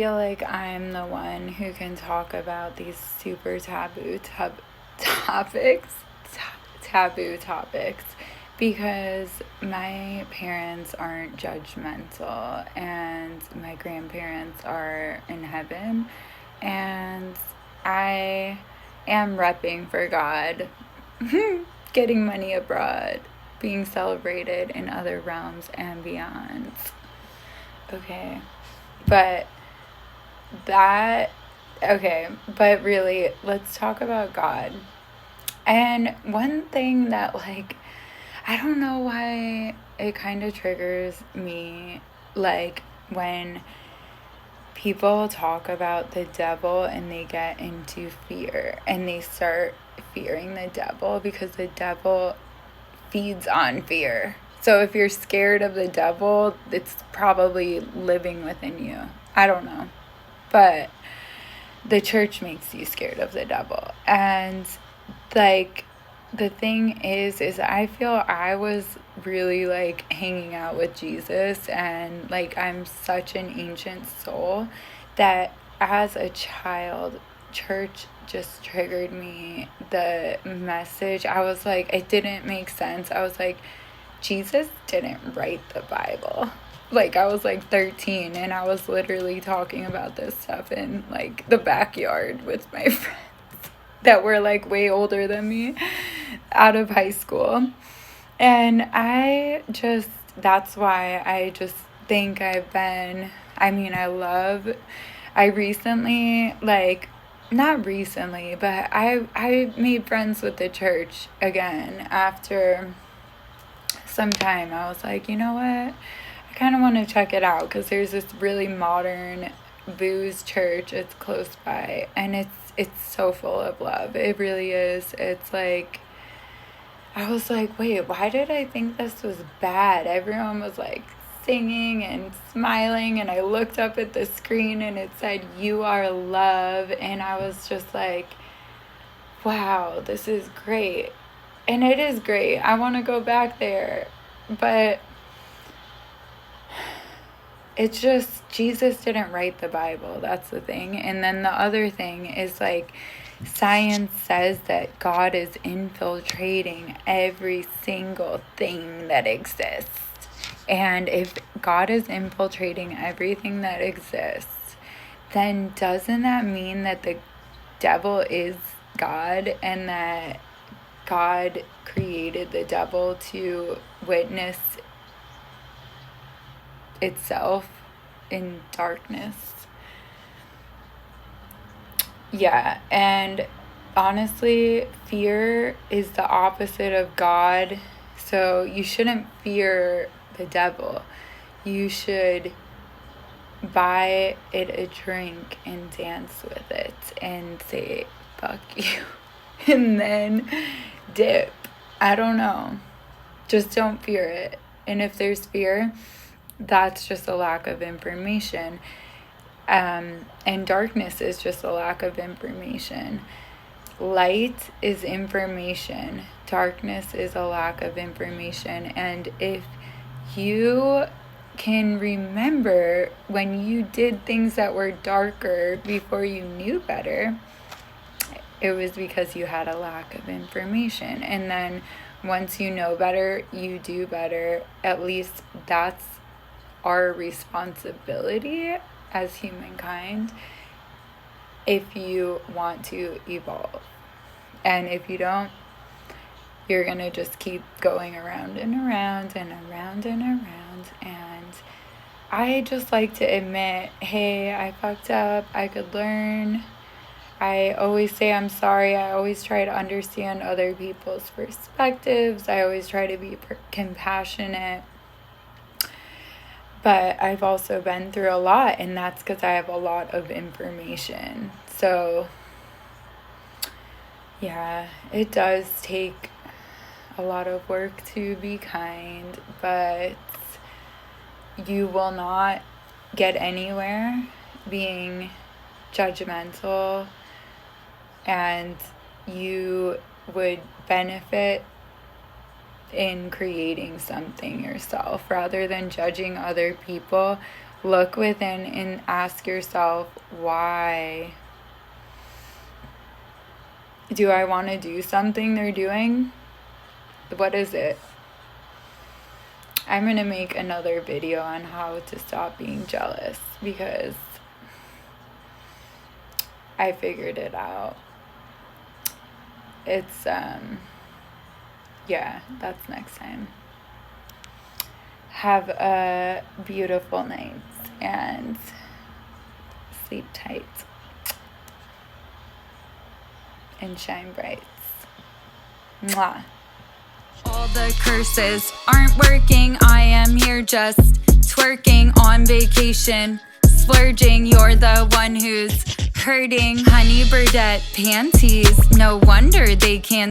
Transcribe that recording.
feel like I'm the one who can talk about these super topics, taboo topics, because my parents aren't judgmental and my grandparents are in heaven, and I am repping for God, getting money abroad, being celebrated in other realms and beyond. Okay. But but really, let's talk about God. And one thing that, like, I don't know why it kind of triggers me, like, when people talk about the devil and they get into fear and they start fearing the devil, because the devil feeds on fear. So if you're scared of the devil, it's probably living within you. I don't know. But the church makes you scared of the devil. And, like, the thing is I feel I was really, like, hanging out with Jesus, and, like, I'm such an ancient soul that as a child, church just triggered me. The message, I was like, it didn't make sense. I was like, Jesus didn't write the Bible. Like, I was like 13 and I was literally talking about this stuff in, like, the backyard with my friends that were, like, way older than me, out of high school. And that's why I just think I recently, like, not recently, but I made friends with the church again after some time. I was like, you know what? I kind of want to check it out, because there's this really modern booze church. It's close by, and it's so full of love. It really is. It's like, I was like, wait, why did I think this was bad? Everyone was, like, singing and smiling, and I looked up at the screen and it said, "You are love," and I was just like, wow, this is great. And it is great. I want to go back there. But it's just, Jesus didn't write the Bible. That's the thing. And then the other thing is, like, science says that God is infiltrating every single thing that exists. And if God is infiltrating everything that exists, then doesn't that mean that the devil is God, and that God created the devil to witness itself in darkness? Yeah, and honestly, fear is the opposite of God. So you shouldn't fear the devil. You should buy it a drink and dance with it and say, fuck you. And then dip. I don't know. Just don't fear it. And if there's fear, that's just a lack of information. And darkness is just a lack of information. Light is information. Darkness is a lack of information. And if you can remember when you did things that were darker before you knew better, it was because you had a lack of information. And then once you know better, you do better. At least that's our responsibility as humankind, if you want to evolve. And if you don't, you're going to just keep going around and around and around and around. And I just like to admit, hey, I fucked up. I could learn. I always say I'm sorry. I always try to understand other people's perspectives. I always try to be compassionate. But I've also been through a lot, and that's because I have a lot of information. So, yeah, it does take a lot of work to be kind, but you will not get anywhere being judgmental, and you would benefit in creating something yourself rather than judging other people. Look within and ask yourself, why do I want to do something they're doing? What is it? I'm going to make another video on how to stop being jealous because I figured it out. It's, yeah, that's next time. Have a beautiful night and sleep tight and shine bright. Mwah. All the curses aren't working. I am here just twerking on vacation, splurging. You're the one who's hurting. Honey Burdette panties, no wonder they can't